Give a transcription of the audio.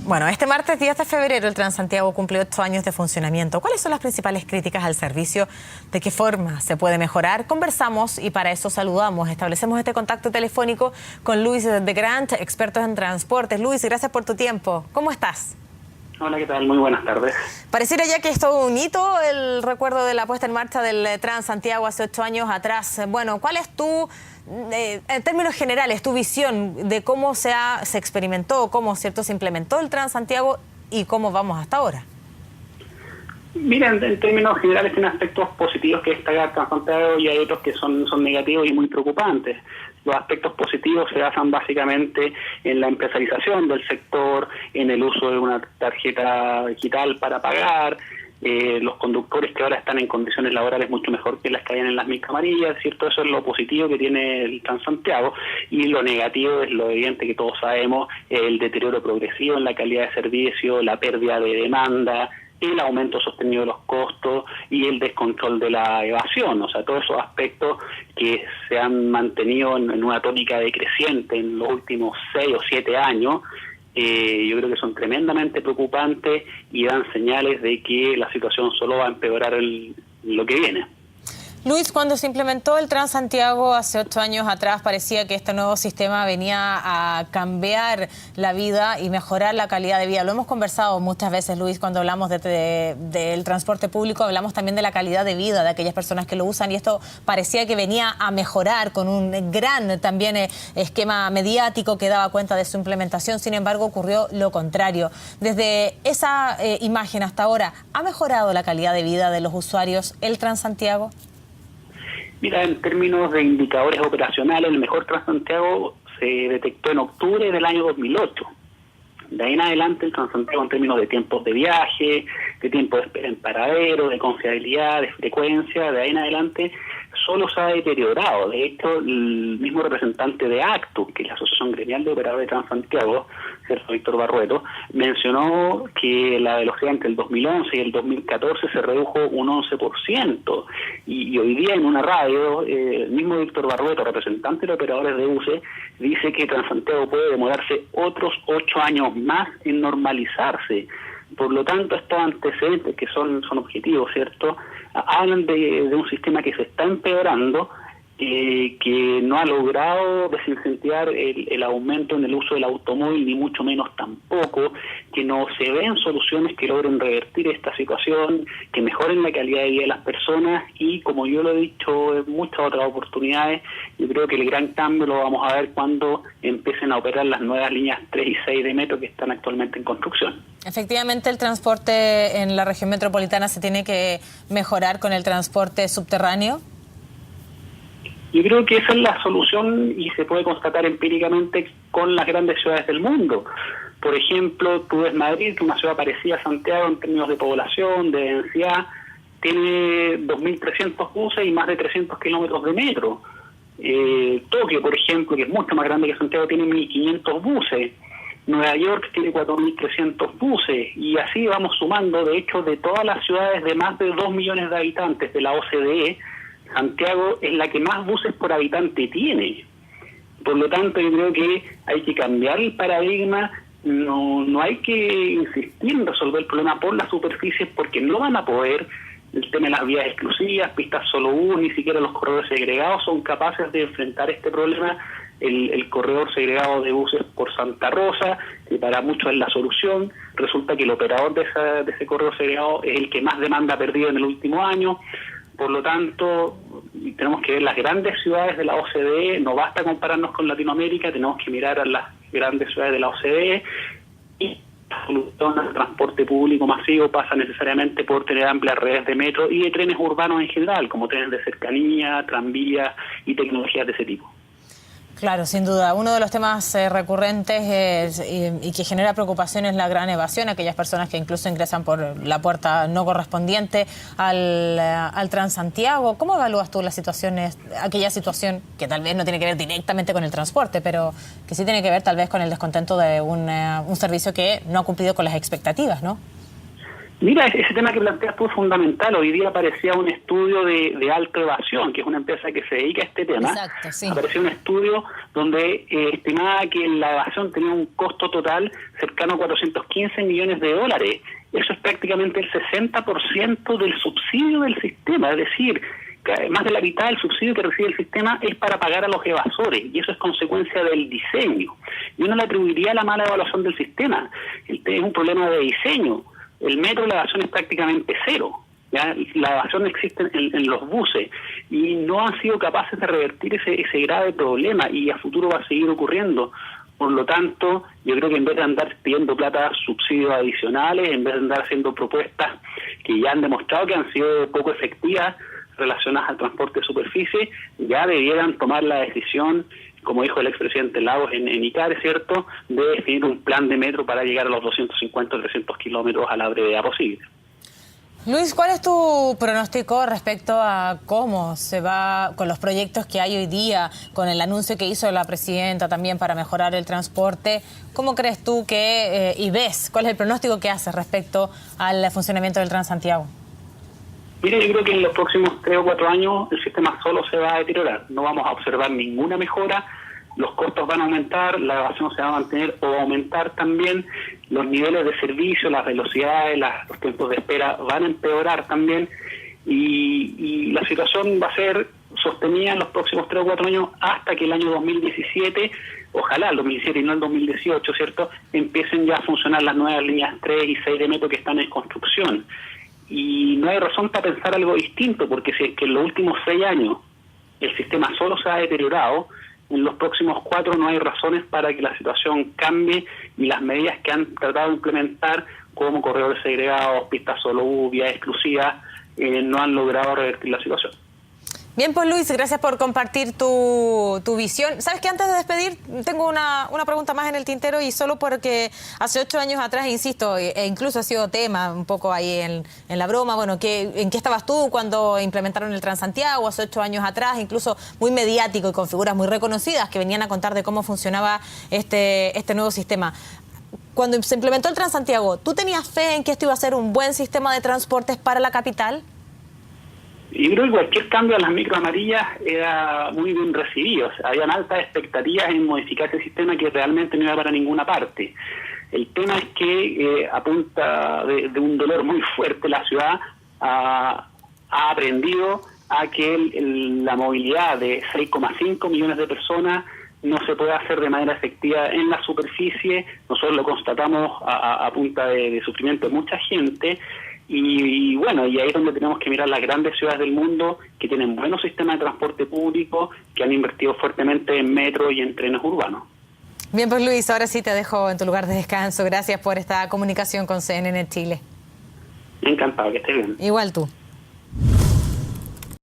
Bueno, este martes 10 de febrero el Transantiago cumple 8 años de funcionamiento. ¿Cuáles son las principales críticas al servicio? ¿De qué forma se puede mejorar? Conversamos y para eso establecemos este contacto telefónico con Luis de Grant, experto en transportes. Luis, gracias por tu tiempo. ¿Cómo estás? Hola, ¿qué tal? Muy buenas tardes. Pareciera ya que es todo un hito el recuerdo de la puesta en marcha del Transantiago hace 8 años atrás. Bueno, ¿cuál es en términos generales, tu visión de cómo se experimentó, cómo se implementó el Transantiago y cómo vamos hasta ahora? Mira, en términos generales tiene aspectos positivos que destacar Transantiago y hay otros que son negativos y muy preocupantes. Los aspectos positivos se basan básicamente en la empresarización del sector, en el uso de una tarjeta digital para pagar, los conductores que ahora están en condiciones laborales mucho mejor que las que habían en las mil camarillas, ¿cierto? Eso es lo positivo que tiene el Transantiago, y lo negativo es lo evidente que todos sabemos, el deterioro progresivo en la calidad de servicio, la pérdida de demanda, el aumento sostenido de los costos y el descontrol de la evasión. O sea, todos esos aspectos que se han mantenido en una tónica decreciente en los últimos 6 o 7 años, yo creo que son tremendamente preocupantes y dan señales de que la situación solo va a empeorar en lo que viene. Luis, cuando se implementó el Transantiago hace 8 años atrás, parecía que este nuevo sistema venía a cambiar la vida y mejorar la calidad de vida. Lo hemos conversado muchas veces, Luis, cuando hablamos del transporte público, hablamos también de la calidad de vida de aquellas personas que lo usan, y esto parecía que venía a mejorar con un gran también esquema mediático que daba cuenta de su implementación. Sin embargo, ocurrió lo contrario. Desde esa imagen hasta ahora, ¿ha mejorado la calidad de vida de los usuarios el Transantiago? Mira, en términos de indicadores operacionales, el mejor Transantiago se detectó en octubre del año 2008. De ahí en adelante el Transantiago, en términos de tiempos de viaje, de tiempo de espera en paradero, de confiabilidad, de frecuencia, de ahí en adelante solo se ha deteriorado. De hecho, el mismo representante de ACTU, que es la Asociación Gremial de Operadores de Transantiago, Sergio Víctor Barrueto, mencionó que la velocidad entre el 2011 y el 2014 se redujo un 11%. Y hoy día en una radio, el mismo Víctor Barrueto, representante de operadores de buses, dice que Transantiago puede demorarse otros 8 años más en normalizarse. Por lo tanto, estos antecedentes, que son objetivos, ¿cierto?, hablan de un sistema que se está empeorando, que no ha logrado desincentivar el aumento en el uso del automóvil, ni mucho menos tampoco, que no se ven soluciones que logren revertir esta situación, que mejoren la calidad de vida de las personas, y como yo lo he dicho en muchas otras oportunidades, yo creo que el gran cambio lo vamos a ver cuando empiecen a operar las nuevas líneas 3 y 6 de metro que están actualmente en construcción. Efectivamente, el transporte en la región metropolitana se tiene que mejorar con el transporte subterráneo. Yo creo que esa es la solución y se puede constatar empíricamente con las grandes ciudades del mundo. Por ejemplo, tú ves Madrid, que es una ciudad parecida a Santiago en términos de población, de densidad, tiene 2.300 buses y más de 300 kilómetros de metro. Tokio, por ejemplo, que es mucho más grande que Santiago, tiene 1.500 buses. Nueva York tiene 4.300 buses, y así vamos sumando. De hecho, de todas las ciudades de más de 2 millones de habitantes de la OCDE, Santiago es la que más buses por habitante tiene. Por lo tanto, yo creo que hay que cambiar el paradigma. No hay que insistir en resolver el problema por las superficies, porque no van a poder. El tema de las vías exclusivas, pistas solo U, ni siquiera los corredores segregados son capaces de enfrentar este problema. El corredor segregado de buses por Santa Rosa, que para muchos es la solución, resulta que el operador de ese corredor segregado es el que más demanda ha perdido en el último año. Por lo tanto, tenemos que ver las grandes ciudades de la OCDE, no basta compararnos con Latinoamérica, tenemos que mirar a las grandes ciudades de la OCDE, y la solución al transporte público masivo pasa necesariamente por tener amplias redes de metro y de trenes urbanos en general, como trenes de cercanía, tranvías y tecnologías de ese tipo. Claro, sin duda. Uno de los temas recurrentes y que genera preocupación es la gran evasión, aquellas personas que incluso ingresan por la puerta no correspondiente al Transantiago. ¿Cómo evalúas tú aquella situación que tal vez no tiene que ver directamente con el transporte, pero que sí tiene que ver tal vez con el descontento de un servicio que no ha cumplido con las expectativas, ¿no? Mira, ese tema que planteas tú es fundamental. Hoy día aparecía un estudio de Alto Evasión, que es una empresa que se dedica a este tema. Exacto, sí. Apareció un estudio donde estimaba que la evasión tenía un costo total cercano a 415 millones de dólares. Eso es prácticamente el 60% del subsidio del sistema, es decir, más de la mitad del subsidio que recibe el sistema es para pagar a los evasores, y eso es consecuencia del diseño. Yo no le atribuiría la mala evaluación del sistema, es un problema de diseño. El metro, la evasión es prácticamente cero, ¿ya? La evasión existe en los buses y no han sido capaces de revertir ese grave problema, y a futuro va a seguir ocurriendo. Por lo tanto, yo creo que en vez de andar pidiendo plata, subsidios adicionales, en vez de andar haciendo propuestas que ya han demostrado que han sido poco efectivas relacionadas al transporte de superficie, ya debieran tomar la decisión, como dijo el expresidente Lagos en ICARE, ¿cierto?, de definir un plan de metro para llegar a los 250 o 300 kilómetros a la brevedad posible. Luis, ¿cuál es tu pronóstico respecto a cómo se va con los proyectos que hay hoy día, con el anuncio que hizo la presidenta también para mejorar el transporte? ¿Cómo crees tú que, y ves, cuál es el pronóstico que haces respecto al funcionamiento del Transantiago? Mire, yo creo que en los próximos 3 o 4 años el sistema solo se va a deteriorar. No vamos a observar ninguna mejora, los costos van a aumentar, la evasión se va a mantener o va a aumentar también, los niveles de servicio, las velocidades, los tiempos de espera van a empeorar también, y la situación va a ser sostenida en los próximos 3 o 4 años hasta que el año 2017, ojalá el 2017 y no el 2018, ¿cierto?, empiecen ya a funcionar las nuevas líneas 3 y 6 de metro que están en construcción. Y no hay razón para pensar algo distinto, porque si es que en los últimos 6 años el sistema solo se ha deteriorado, en los próximos 4 no hay razones para que la situación cambie, y las medidas que han tratado de implementar, como corredores segregados, pistas solo U, vías exclusivas, no han logrado revertir la situación. Bien, pues Luis, gracias por compartir tu visión. ¿Sabes qué? Antes de despedir, tengo una pregunta más en el tintero, y solo porque hace 8 años atrás, insisto, e incluso ha sido tema un poco ahí en la broma, bueno, ¿en qué estabas tú cuando implementaron el Transantiago hace 8 años atrás? Incluso muy mediático y con figuras muy reconocidas que venían a contar de cómo funcionaba este nuevo sistema. Cuando se implementó el Transantiago, ¿tú tenías fe en que esto iba a ser un buen sistema de transportes para la capital? Y creo que cualquier cambio a las micro amarillas era muy bien recibido. O sea, habían altas expectativas en modificar ese sistema que realmente no iba para ninguna parte. El tema es que a punta de un dolor muy fuerte la ciudad ha aprendido a que la movilidad de 6,5 millones de personas no se puede hacer de manera efectiva en la superficie. Nosotros lo constatamos a punta de sufrimiento de mucha gente. Y bueno, y ahí es donde tenemos que mirar las grandes ciudades del mundo que tienen buenos sistemas de transporte público, que han invertido fuertemente en metro y en trenes urbanos. Bien, pues Luis, ahora sí te dejo en tu lugar de descanso. Gracias por esta comunicación con CNN Chile. Encantado, que estés bien. Igual tú.